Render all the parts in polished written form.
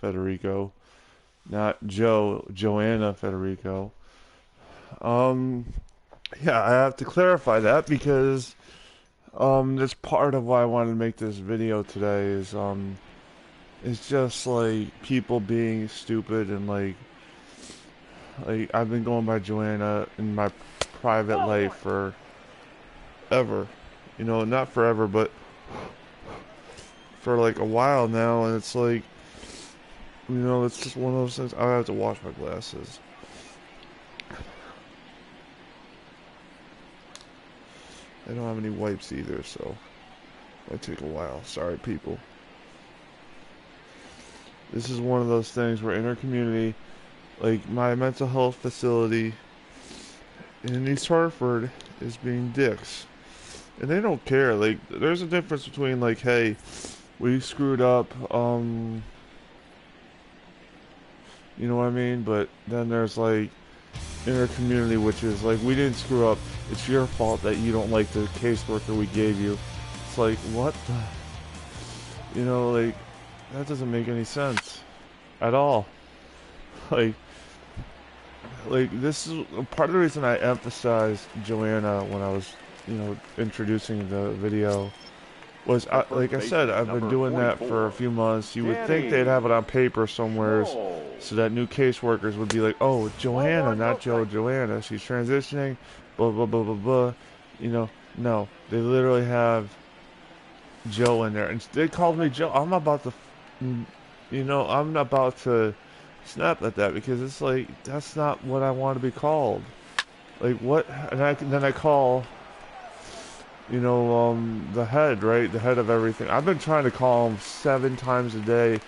Federico, not Joanna Federico. Um, yeah, I have to clarify that because that's part of why I wanted to make this video today is it's just like people being stupid and like I've been going by Joanna in my private life for ever, not forever, but for like a while now, and it's like, it's just one of those things. I have to wash my glasses. I don't have any wipes either, so it might take a while. Sorry, people. This is one of those things where Intercommunity, like my mental health facility in East Hartford, is being dicks. And they don't care. Like, there's a difference between, like, hey, we screwed up, you know what I mean? But then there's, like, Intercommunity, which is, like, we didn't screw up. It's your fault that you don't like the caseworker we gave you. It's like, what the... like, that doesn't make any sense. At all. Like, this is part of the reason I emphasized Joanna when I was, introducing the video. Was, like I said, I've been doing that for a few months. You would think they'd have it on paper somewhere so that new caseworkers would be like, oh, Joanna, not Joanna. She's transitioning, blah, blah, blah, blah, blah. No. They literally have Joe in there. And they called me Joe. I'm about to, I'm about to snap at that because it's like, that's not what I want to be called. Like, what? And then I call... the head, right? The head of everything. I've been trying to call him 7 times a day.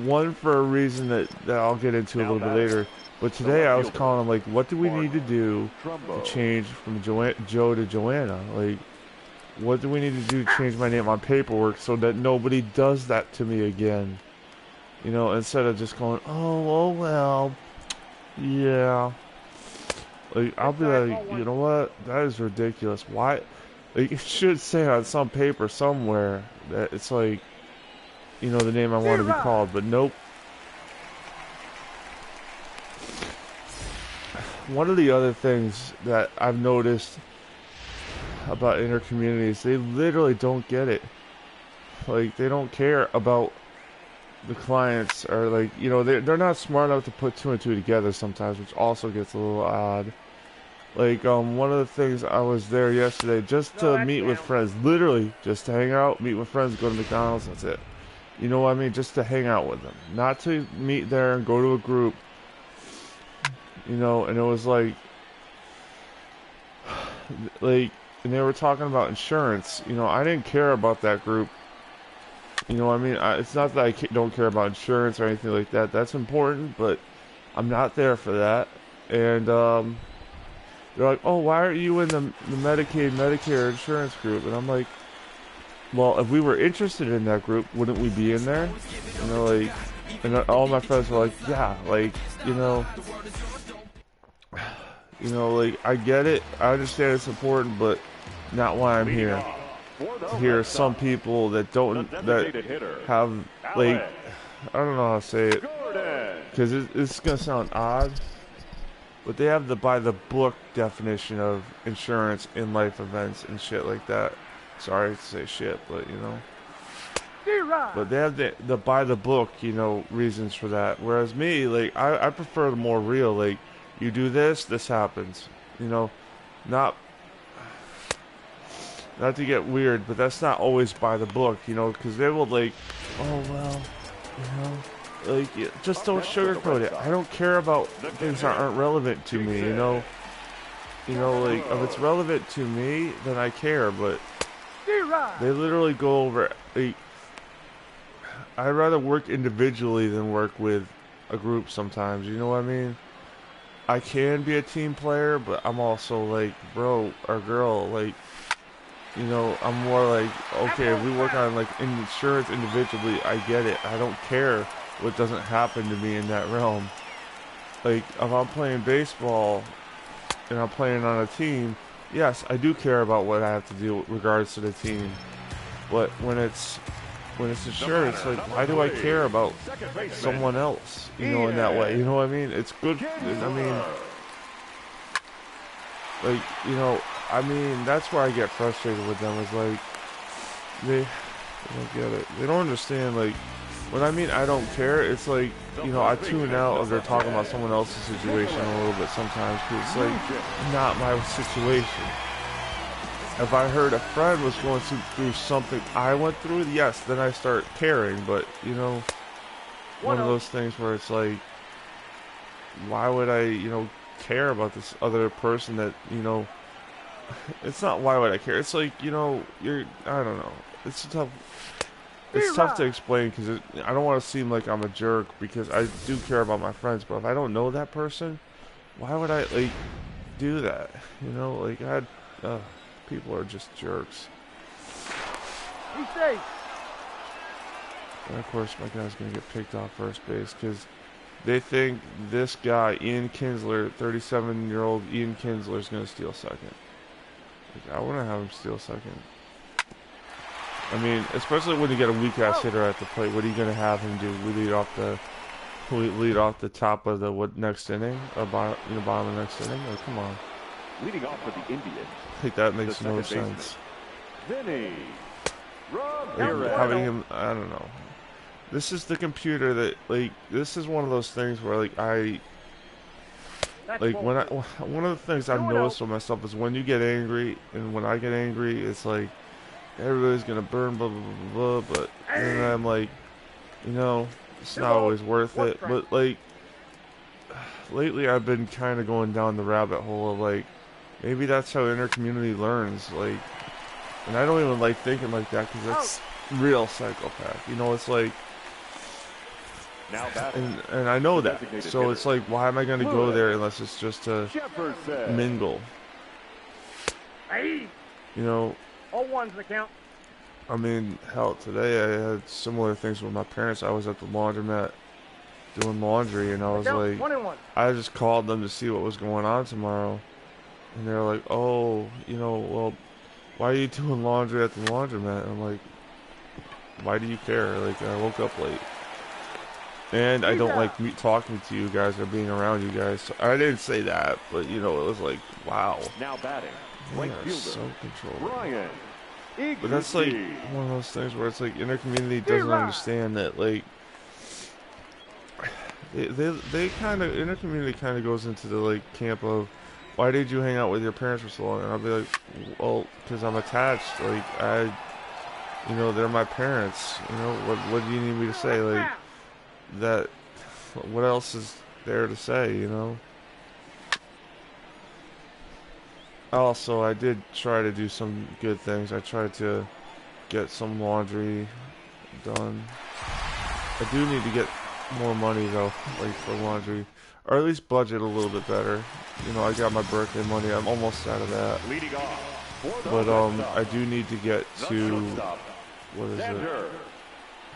One for a reason that I'll get into a little bit later. But today I was calling him, like, what do we need to do to change from Joe to Joanna? Like, what do we need to do to change my name on paperwork so that nobody does that to me again? Instead of just going, oh well, yeah. Like, I'll be like, you know what? That is ridiculous. Why? Like, it should say on some paper somewhere that it's like, the name I want to be called, but nope. One of the other things that I've noticed about intercommunities, they literally don't get it. Like, they don't care about the clients, or like, they're not smart enough to put 2 and 2 together sometimes, which also gets a little odd. Like, one of the things, I was there yesterday just to meet with friends. Literally, just to hang out, meet with friends, go to McDonald's, that's it. You know what I mean? Just to hang out with them. Not to meet there and go to a group. And it was like, and they were talking about insurance. I didn't care about that group. You know what I mean? It's not that I don't care about insurance or anything like that. That's important, but I'm not there for that. And, they're like, oh, why aren't you in the Medicaid, Medicare insurance group? And I'm like, well, if we were interested in that group, wouldn't we be in there? And all my friends were like, yeah, like, like, I get it. I understand it's important, but not why I'm here. Here are some people that have, like, I don't know how to say it, because it's going to sound odd. But they have the by-the-book definition of insurance in life events and shit like that. Sorry to say shit, but, But they have the by-the-book, reasons for that. Whereas me, like, I prefer the more real, like, you do this, this happens. Not to get weird, but that's not always by the book, because they will, like, oh, well, like, just don't sugarcoat it. I don't care about things that aren't relevant to me, like, if it's relevant to me, then I care, but they literally go over, like, I'd rather work individually than work with a group sometimes, you know what I mean? I can be a team player, but I'm also like, bro or girl, like, I'm more like, okay, if we work on, like, insurance individually, I get it. I don't care what doesn't happen to me in that realm. Like, if I'm playing baseball and I'm playing on a team, yes, I do care about what I have to do with regards to the team. But when it's when it's insured, it's like, why do I care about someone else, you know, in that way, you know what I mean? It's good, I mean, like, you know, I mean, that's where I get frustrated with them, is like, they don't get it. They don't understand, like, when I mean I don't care, it's like, you know, I tune out if they're talking about someone else's situation a little bit sometimes, because it's like, not my situation. If I heard a friend was going through something I went through, yes, then I start caring. But, you know, one of those things where it's like, why would I, you know, care about this other person that, you know, it's not why would I care. It's like, you know, I don't know. It's tough to explain, because I don't want to seem like I'm a jerk, because I do care about my friends. But if I don't know that person, why would I, like, do that? You know, like, people are just jerks. Be safe. And of course, my guy's going to get picked off first base, because they think this guy, Ian Kinsler, 37-year-old Ian Kinsler, is going to steal second. Like, I want to have him steal second. I mean, especially when you get a weak-ass hitter at the plate, what are you going to have him do? We lead off the top of the next inning, or bottom of the next inning? Oh, come on. Leading off for the Indians. I think that makes no sense. Vinny Like, having him, I don't know. This is the computer that, like, this is one of those things where, like, one of the things I've noticed with myself is when you get angry, and when I get angry, it's like, everybody's gonna burn, blah, blah, blah, blah, but then I'm like, you know, it's not always worth it. But, like, lately I've been kind of going down the rabbit hole of, like, maybe that's how intercommunity learns, like, and I don't even like thinking like that, because that's real psychopath, you know. It's like, and I know that, so it's like, why am I going to go there unless it's just to mingle, you know? 0-1's the count. I mean, hell, today I had similar things with my parents. I was at the laundromat doing laundry, and I was like, I just called them to see what was going on tomorrow. And they're like, oh, you know, well, why are you doing laundry at the laundromat? And I'm like, why do you care? Like, I woke up late. And I don't like talking to you guys or being around you guys. So I didn't say that, but, you know, it was like, wow. Now batting. They are so controlling. But that's like one of those things where it's like intercommunity doesn't understand that, like, they kind of, intercommunity kind of goes into the, like, camp of, why did you hang out with your parents for so long? And I'll be like, well, because I'm attached. Like, you know, they're my parents. You know, what do you need me to say? Like, that, what else is there to say, you know? Also, I did try to do some good things. I tried to get some laundry done. I do need to get more money, though, like, for laundry. Or at least budget a little bit better. You know, I got my birthday money. I'm almost out of that. But, I do need to get to, what is it?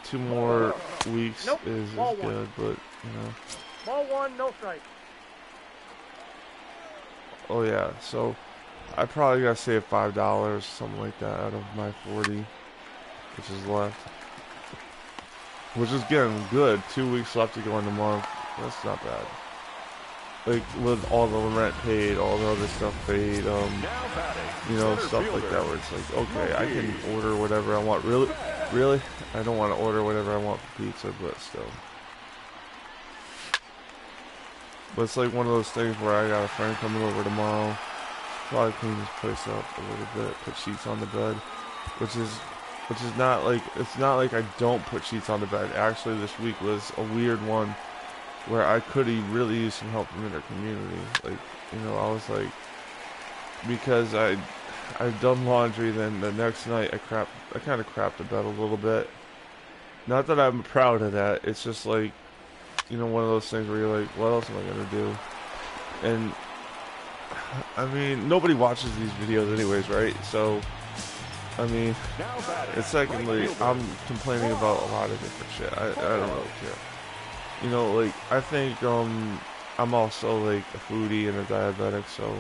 2 more weeks is good, but, you know. Ball 1, no strike. Oh, yeah, so I probably got to save $5, something like that, out of my 40, which is left. Which is getting good. 2 weeks left to go in the month. That's not bad. Like, with all the rent paid, all the other stuff paid, you know, stuff like that, where it's like, okay, I can order whatever I want. Really? I don't want to order whatever I want for pizza, but still. But it's like one of those things where I got a friend coming over tomorrow. Probably clean this place up a little bit, put sheets on the bed, which is not like, it's not like I don't put sheets on the bed. Actually, this week was a weird one where I could really use some help from the community. Like, you know, I was like, because I've done laundry, then the next night I kind of crapped the bed a little bit. Not that I'm proud of that. It's just like, you know, one of those things where you're like, what else am I gonna do? And I mean, nobody watches these videos anyways, right? So, I mean, and secondly, I'm complaining about a lot of different shit. I don't really care. You know, like, I think, I'm also, like, a foodie and a diabetic, so,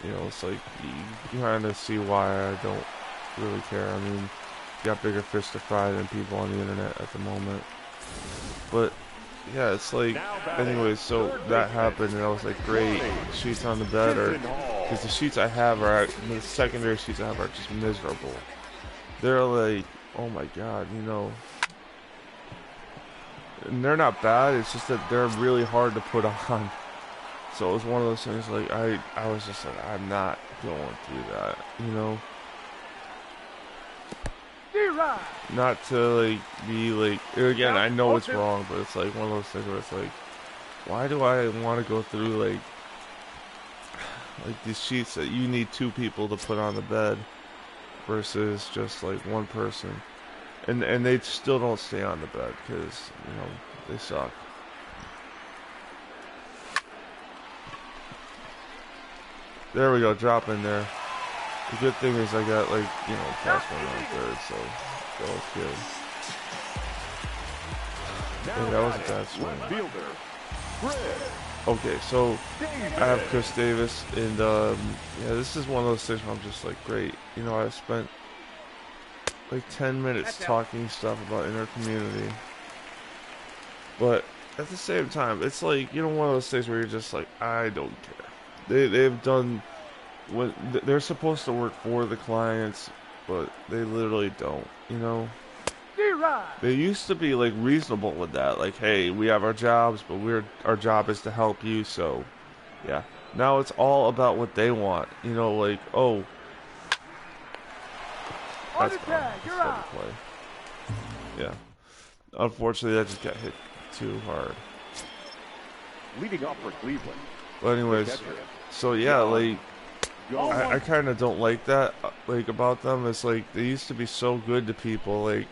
you know, it's like, you kind of see why I don't really care. I mean, got bigger fish to fry than people on the internet at the moment. But yeah, it's like, anyways, so that happened, and I was like, great, sheets on the bed, or because the sheets I have are, the secondary sheets I have are just miserable. They're like, oh my god, you know, and they're not bad, it's just that they're really hard to put on. So it was one of those things, like, I was just like, I'm not going through that, you know. Not to, like, be, like, again, I know it's wrong, but it's, like, one of those things where it's, like, why do I want to go through, like, these sheets that you need 2 people to put on the bed versus just, like, 1 person. And they still don't stay on the bed because, you know, they suck. There we go, drop in there. The good thing is I got, like, you know, fast one on third, so that was good. Yeah, that was a bad swing. Okay, so I have Chris Davis, and yeah, this is one of those things where I'm just like, great. You know, I spent like 10 minutes talking stuff about Intercommunity, but at the same time, it's like, you know, one of those things where you're just like, I don't care. They've done what they're supposed to work for the clients, but they literally don't, you know. They used to be like reasonable with that, like, hey, we have our jobs, but our job is to help you, so yeah. Now it's all about what they want, you know, like, oh, that's fine, that's fun to play. Yeah, unfortunately that just got hit too hard. Leading off for Cleveland. But anyways, so yeah, like, I kind of don't like that, like, about them. It's like they used to be so good to people, like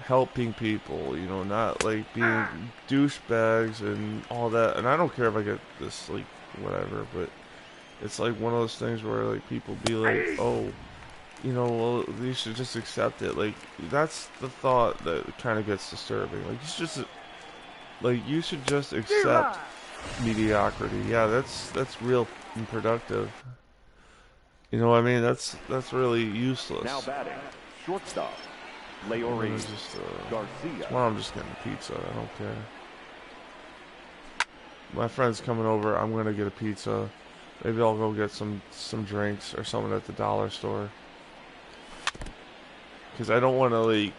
helping people, you know, not like being douchebags and all that. And I don't care if I get this, like, whatever, but it's like one of those things where, like, people be like, oh, you know, well, you should just accept it. Like, that's the thought that kind of gets disturbing. Like, you should just accept mediocrity. Yeah, that's real and productive. You know what I mean? That's really useless. Now batting, shortstop, Leori Garcia. Well, I'm just getting pizza. I don't care. My friend's coming over. I'm gonna get a pizza. Maybe I'll go get some drinks or something at the dollar store. Because I don't want to, like,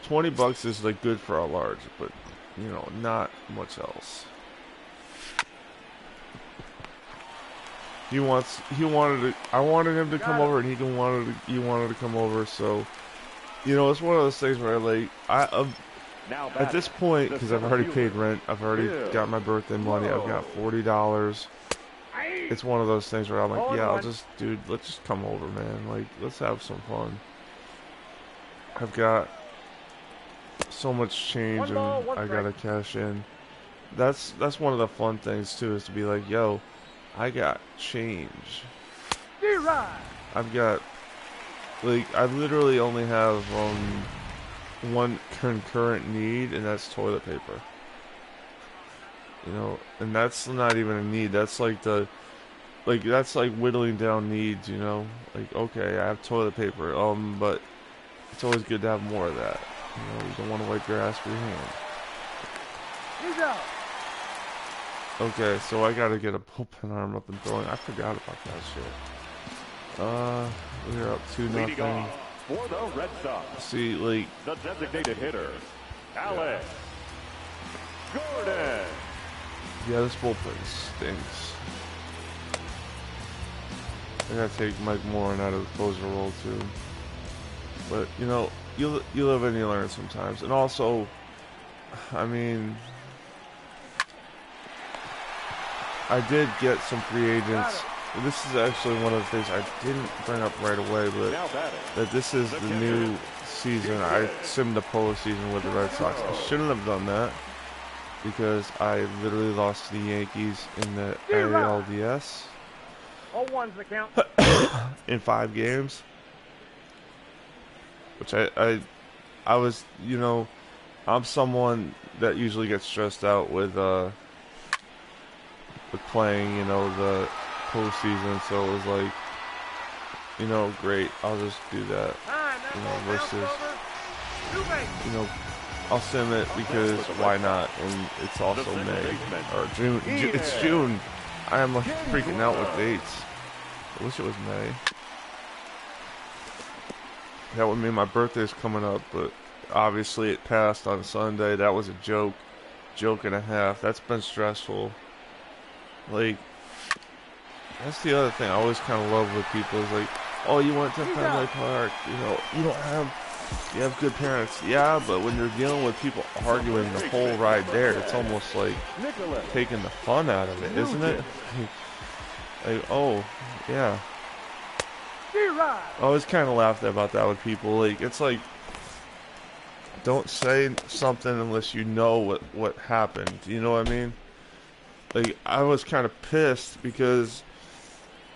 $20 is, like, good for a large, but, you know, not much else. I wanted him to come over, and he wanted to come over, so, you know, it's one of those things where, like, at this point, because I've already paid rent, I've already got my birthday money, I've got $40. It's one of those things where I'm like, yeah, dude, let's just come over, man. Like, let's have some fun. I've got so much change, and I gotta cash in. That's one of the fun things too, is to be like, yo, I got change. I've got, like, I literally only have one concurrent need, and that's toilet paper. You know, and that's not even a need. That's like that's like whittling down needs. You know, like, okay, I have toilet paper. But it's always good to have more of that. You know, you don't want to wipe your ass with your hand. Okay, so I gotta get a bullpen arm up and throwing. I forgot about that shit. We're up 2-0. For the Red Sox. See, like, the designated hitter, Alex Gordon. Yeah, this bullpen stinks. I gotta take Mike Morin out of the closer role too. But, you know, you live and you learn sometimes. And also, I mean, I did get some free agents. This is actually one of the things I didn't bring up right away, but that this is the new season. I simmed the postseason with the Red Sox. I shouldn't have done that, because I literally lost to the Yankees in the ALDS. 0-1's the count. In 5 games. Which I was, you know, I'm someone that usually gets stressed out with playing, you know, the postseason, so it was like, you know, great, I'll just do that, you know, versus you know, I'll sim it because why not? And it's also May or June. It's June. I am like freaking out with dates. I wish it was May. That would mean my birthday's coming up, but obviously it passed on Sunday. That was a joke and a half. That's been stressful. Like, that's the other thing I always kind of love with people is like, oh, you went to Fenway Park, you know, you have good parents. Yeah, but when you're dealing with people arguing the whole ride there, it's almost like taking the fun out of it, isn't it? Like, oh, yeah. I always kind of laughed about that with people. Like, it's like, don't say something unless you know what happened. You know what I mean? Like, I was kind of pissed because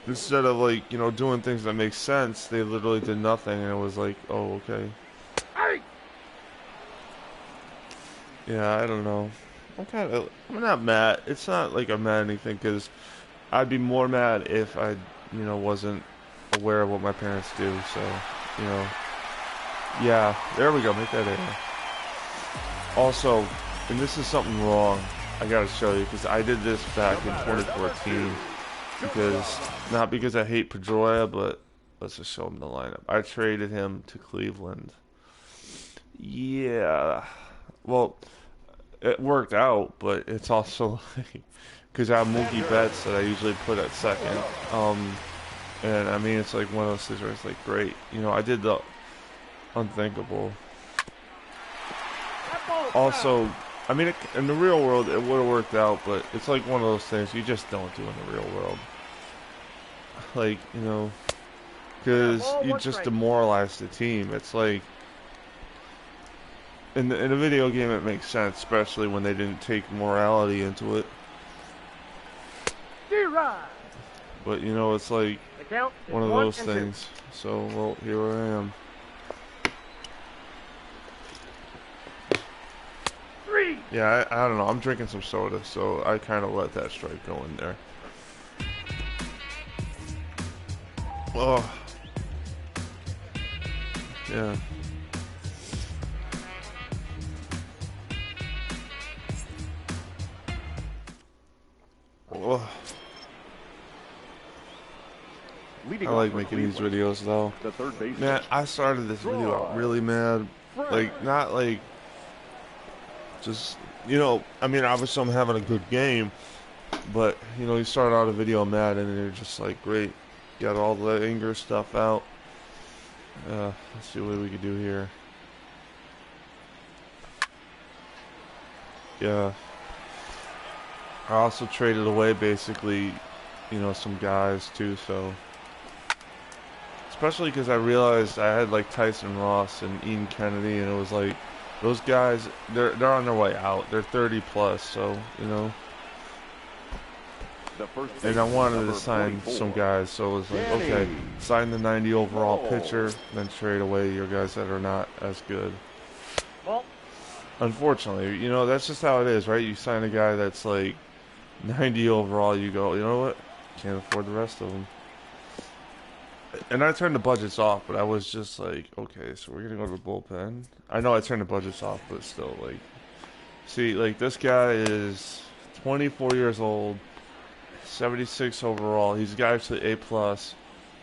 instead of, like, you know, doing things that make sense, they literally did nothing, and it was like, oh, okay. Yeah, I don't know. I'm not mad. It's not like I'm mad at anything, because I'd be more mad if I, you know, wasn't aware of what my parents do, so, you know. Yeah, there we go, make that air. Also, and this is something wrong, I gotta show you, because I did this back in 2014, not because I hate Pedroia, but let's just show him the lineup. I traded him to Cleveland. Yeah, well, it worked out, but it's also like, because I have Mookie Betts that I usually put at second, and I mean, it's like one of those things where it's like, great, you know, I did the unthinkable. Also, I mean, in the real world, it would have worked out, but it's like one of those things you just don't do in the real world. Like, you know, because you just demoralize the team. It's like, in a video game, it makes sense, especially when they didn't take morality into it. But, you know, it's like one of those things. So, well, here I am. Yeah, I don't know. I'm drinking some soda, so I kind of let that strike go in there. Oh. Yeah. Oh. I like making these videos, though. Man, I started this video out really mad. Like, not like... just, you know, I mean, obviously I'm having a good game, but, you know, you start out a video mad and then you're just like, great, got all the anger stuff out. Let's see what we can do here. Yeah. I also traded away, basically, you know, some guys, too, so. Especially because I realized I had, like, Tyson Ross and Ian Kennedy, and it was like, those guys, they're on their way out. They're 30 plus, so, you know. And I wanted to sign some guys, so it was like, okay, sign the 90 overall pitcher, then trade away your guys that are not as good. Unfortunately, you know, that's just how it is, right? You sign a guy that's like 90 overall, you go, you know what? Can't afford the rest of them. And I turned the budgets off, but I was just like, okay, so we're going to go to the bullpen. I know I turned the budgets off, but still, like, see, like, this guy is 24 years old, 76 overall. He's got actually A+.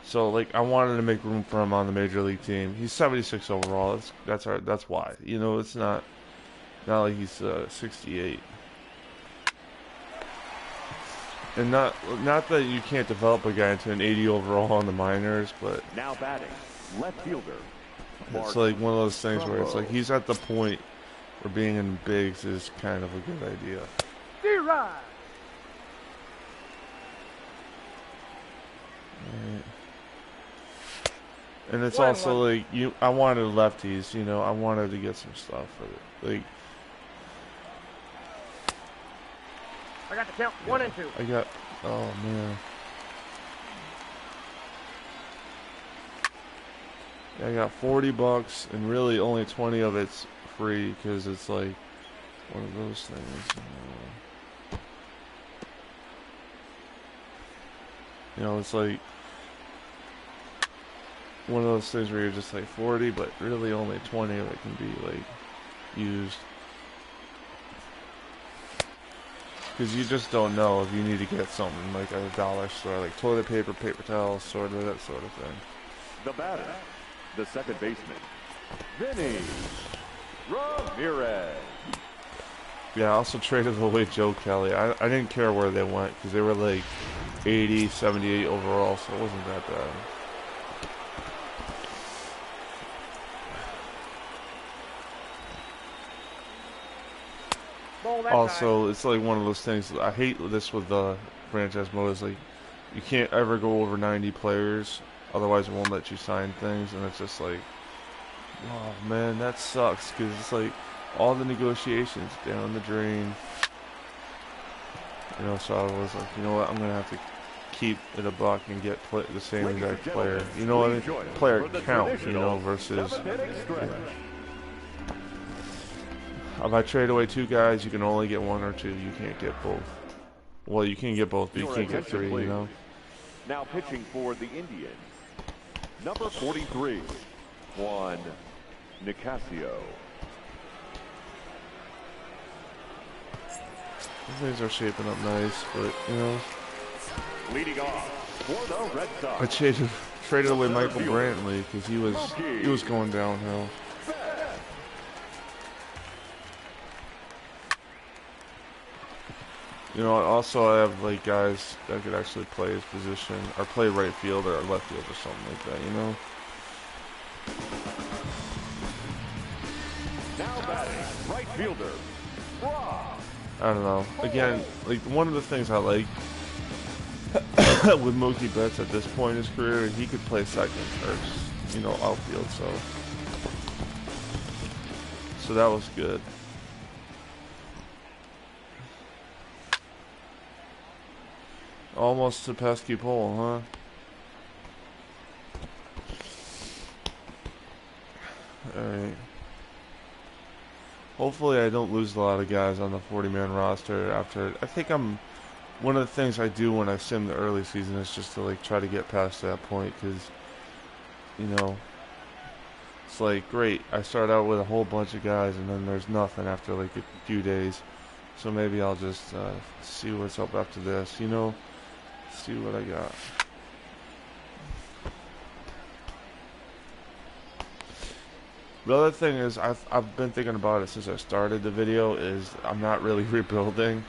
So, like, I wanted to make room for him on the major league team. He's 76 overall. That's why. You know, it's not like he's 68. And not that you can't develop a guy into an 80 overall in the minors, but now batting, left fielder. It's like one of those things where it's like he's at the point where being in bigs is kind of a good idea. D-Rod. Right. And it's also like I wanted lefties, you know, I wanted to get some stuff with it. Like, I got the count 1 and 2. Oh man. Yeah, I got $40 and really only 20 of it's free because it's like one of those things. You know, it's like one of those things where you're just like 40, but really only 20 of it can be like used. Because you just don't know if you need to get something like at a dollar store, like toilet paper, paper towels, sort of that sort of thing. The batter, the second baseman, Vinny Ramirez. Yeah, I also traded away Joe Kelly. I didn't care where they went because they were like 80, 78 overall, so it wasn't that bad. Also, it's like one of those things. I hate this with the franchise mode. Is like you can't ever go over 90 players, otherwise it won't let you sign things, and it's just like, oh man, that sucks because it's like all the negotiations down the drain. You know, so I was like, you know what, I'm gonna have to keep it a buck and get the same exact player. You know what I mean? Player count, you know, versus. Yeah. If I trade away 2 guys, you can only get 1 or 2. You can't get both. Well, you can get both, but you can't get 3, you know? Now pitching for the Indians, number 43, Juan Nicasio. Things are shaping up nice, but, you know. Leading off for the Red Sox. I traded away Michael Brantley because he was going downhill. You know, also I have like guys that could actually play his position or play right field or left field or something like that, you know? Now batting, right fielder, Rob. I don't know. Again, like one of the things I like with Mookie Betts at this point in his career, he could play second or, you know, outfield, so that was good. Almost a pesky pole, huh? Alright. Hopefully I don't lose a lot of guys on the 40-man roster after. I think one of the things I do when I sim the early season is just to like try to get past that point, because, you know, it's like, great, I start out with a whole bunch of guys and then there's nothing after like a few days. So maybe I'll just see what's up after this, you know? See what I got. The other thing is, I've been thinking about it since I started the video, is I'm not really rebuilding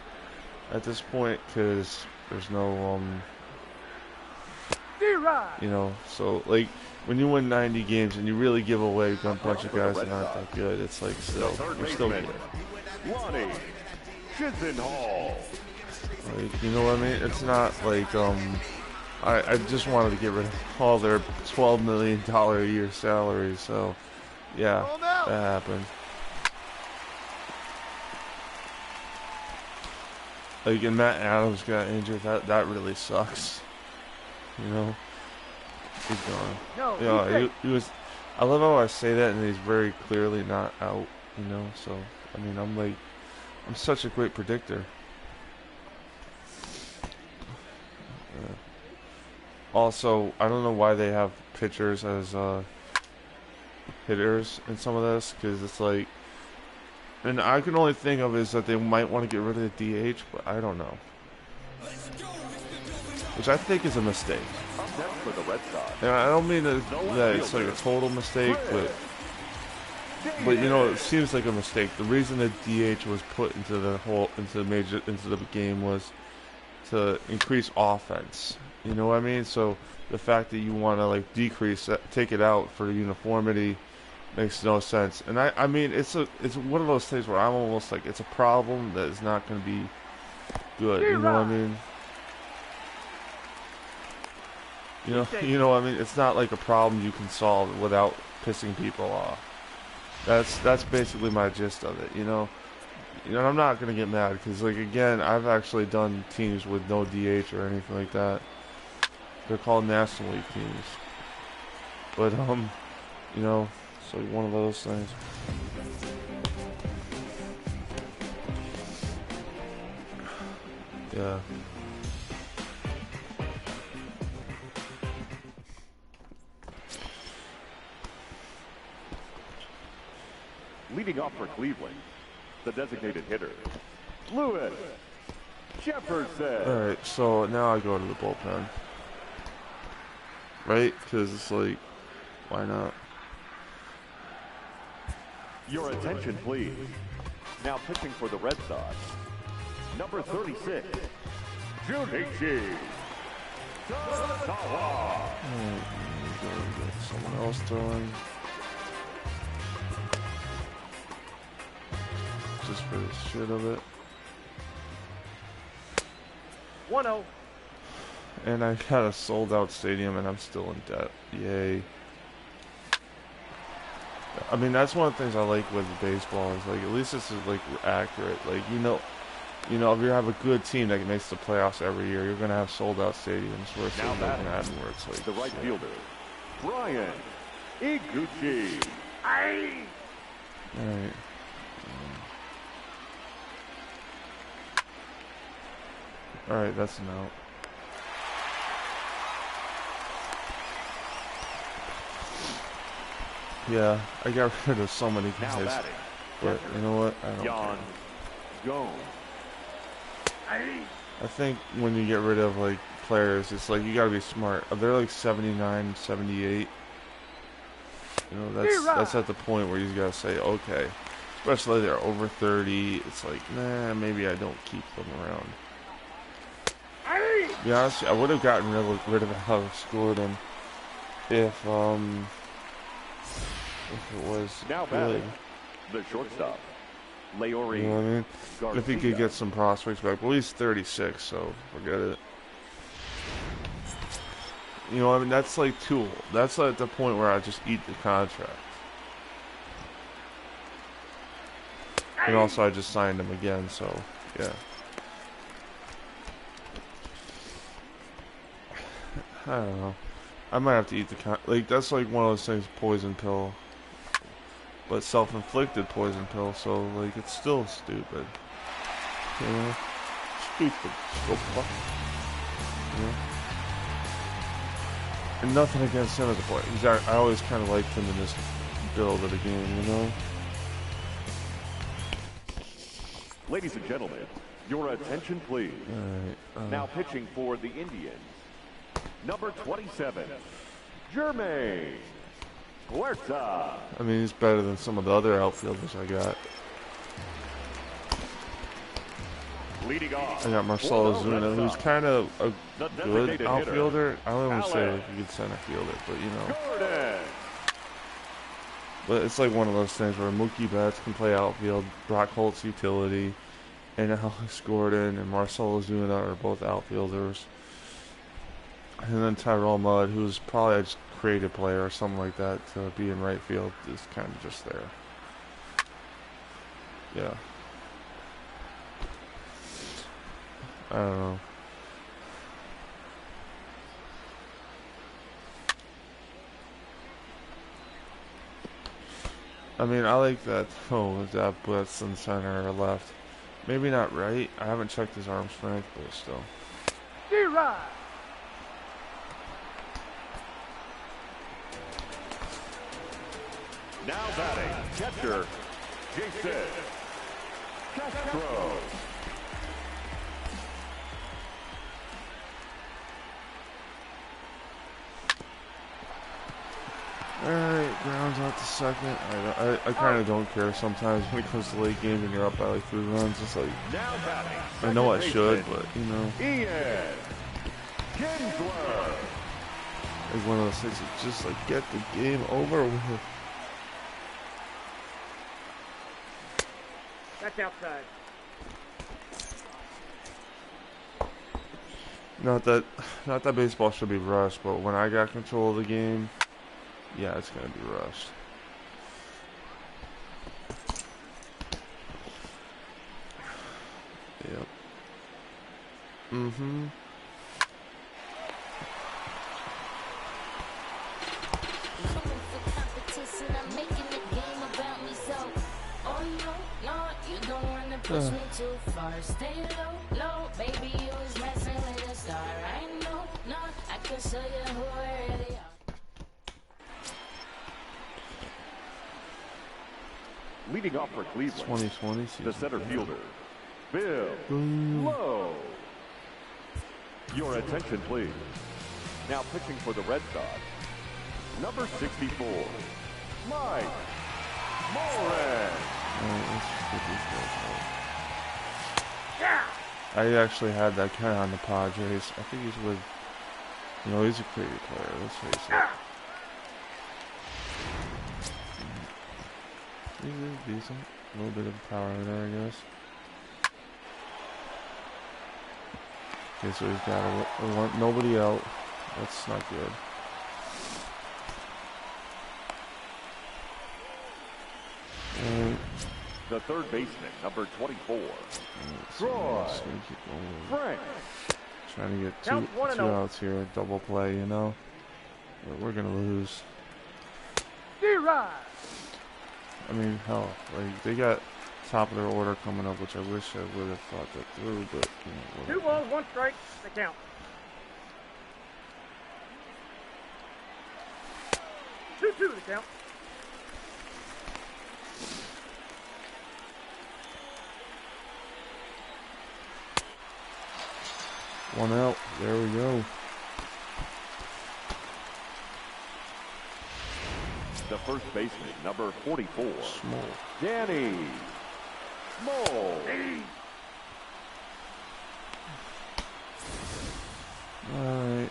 at this point because there's no you know, so like when you win 90 games and you really give away a bunch of guys that aren't that good, it's like still you're still good. Ronnie Chisenhall. Like, you know what I mean? It's not like I just wanted to get rid of all their $12 million a year salaries, so yeah, that happened. Like, and Matt Adams got injured. That really sucks. You know, he's gone. No, yeah, he was. I love how I say that, and he's very clearly not out. You know, so I mean, I'm such a great predictor. Also, I don't know why they have pitchers as hitters in some of this, because it's like, and I can only think of is that they might want to get rid of the DH, but I don't know, which I think is a mistake. For the Red Sox. And I don't mean that it's like a total mistake, but you know, it seems like a mistake. The reason that DH was put into the game was to increase offense. You know what I mean? So the fact that you want to like take it out for uniformity makes no sense. And I mean, it's one of those things where I'm almost like, it's a problem that is not going to be good. You know what I mean? You know what I mean? It's not like a problem you can solve without pissing people off. That's basically my gist of it. You know, I'm not going to get mad because, like, again, I've actually done teams with no DH or anything like that. They're called National League teams. But, you know, it's like one of those things. Yeah. Leading off for Cleveland, the designated hitter, Lewis Jefferson. Alright, so now I go to the bullpen. Right? Because it's like, why not? Your attention, please. Now pitching for the Red Sox, number 36, Junichi Sakawa. Get someone else throwing. Just for the shit of it. 1-0. And I had a sold out stadium and I'm still in debt. Yay. I mean, that's one of the things I like with baseball is like, at least this is like accurate. Like, you know, if you have a good team that makes the playoffs every year, you're going to have sold out stadiums versus like Madden where it's like the right shit. fielder, Brian Iguchi. Alright. Alright, that's an out. Yeah, I got rid of so many Now guys. batting, But you know what? I don't Jan care. Gomes. I think when you get rid of like players, it's like you gotta be smart. They're like 79, 78. You know, that's at the point where you gotta say, okay. Especially they're over 30. It's like, nah, maybe I don't keep them around. To be honest, I would have gotten rid of Alex Gordon if it was Now good. batting, the shortstop, Leori. You know what I mean? Garcia. If he could get some prospects back. Well, he's 36, so forget it. You know, I mean, that's like too. That's at the point where I just eat the contract. And also, I just signed him again, so yeah. I don't know. I might have to eat the like. That's like one of those things, poison pill. But self-inflicted poison pill, so like it's still stupid. You know? Stupid. Go fuck. You know? And nothing against him as a player. I always kind of liked him in this build of the game, you know? Ladies and gentlemen, your attention please. Alright. Now pitching for the Indians, number 27, Jermaine Huerta. I mean, he's better than some of the other outfielders I got. Leading off, I got Marcelo Zuna, who's kind of a the good designated outfielder. hitter, I don't want to say Alex like a good center fielder, but you know. Gordon. But it's like one of those things where Mookie Betts can play outfield, Brock Holt's utility, and Alex Gordon and Marcelo Zuna are both outfielders. And then Tyrell Mudd, who's probably a creative player or something like that to be in right field, is kind of just there. Yeah. I don't know. I mean, I like that. Oh, that blitz in center or left. Maybe not right. I haven't checked his arm strength, but still. D-Rod. Now batting, catcher, Jason Castro. Alright, grounds out to second. I kind of don't care sometimes when it comes to late games and you're up by like 3 runs. It's like, Now batting, I know I second should, baseman, but you know, Ian Kinsler. like one of those things that just like get the game over with. That's outside. Not that baseball should be rushed, but when I got control of the game, yeah, it's gonna be rushed. Yep. Mm-hmm. Push me too far, stay low, low, baby, you was messing with a star. I know, no, I can show you who I really are. Leading off for Cleveland, 2020 season. the center fielder, Bill Lowe. Your attention, please. Now pitching for the Red Sox, number 64, Mike Moran. Alright, let's just get these guys out. I actually had that guy on the Padres. I think he's with, you know, he's a crazy player, let's face it. He's decent. A little bit of power there, I guess. Okay, so he's got nobody out. That's not good. The third baseman, number 24, So Troy just gonna keep going. Frank. Trying to get Count two 1-0. outs here, double play, you know. But we're gonna lose. D-Rod. I mean, hell, like they got top of their order coming up, which I wish I would have thought that through, but you know, 2 whatever. balls, 1 strike. The count. 2-2 the count. One out. There we go. The first baseman, number 44, Small. Danny Small. Alright.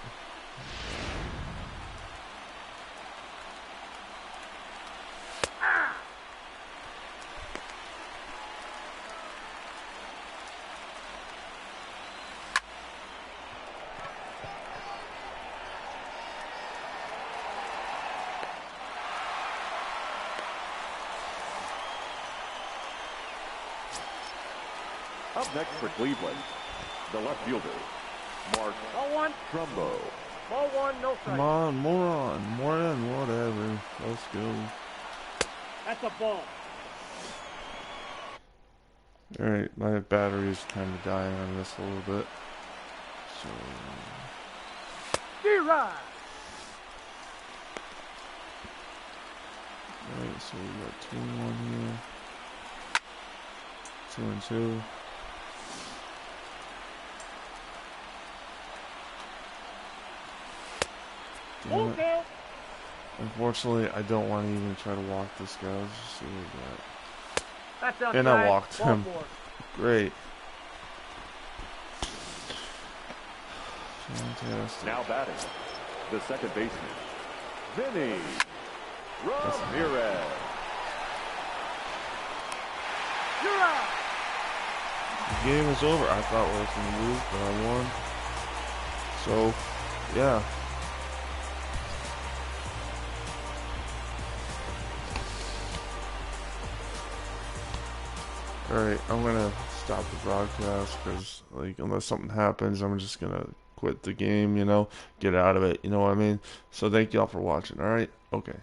Up next for Cleveland, the left fielder, Mark Ball 1. Trumbo. Ball 1, no strike. Come on, more than whatever. Let's go. That's a ball. Alright, my battery's kind of dying on this a little bit. So, D-Rod. alright, so we got 2 and 1 here. 2 and 2. Damn it. Okay. Unfortunately, I don't want to even try to walk this guy. Let's just see what we got. That's outside. And I walked Ball him. 4. Great. Fantastic. Now batting, the second baseman, Vinny Ramirez. You're out. The game is over. I thought we were going to lose, but I won. So, yeah. Alright, I'm going to stop the broadcast because, like, unless something happens, I'm just going to quit the game, you know, get out of it, you know what I mean? So thank y'all for watching, alright? Okay.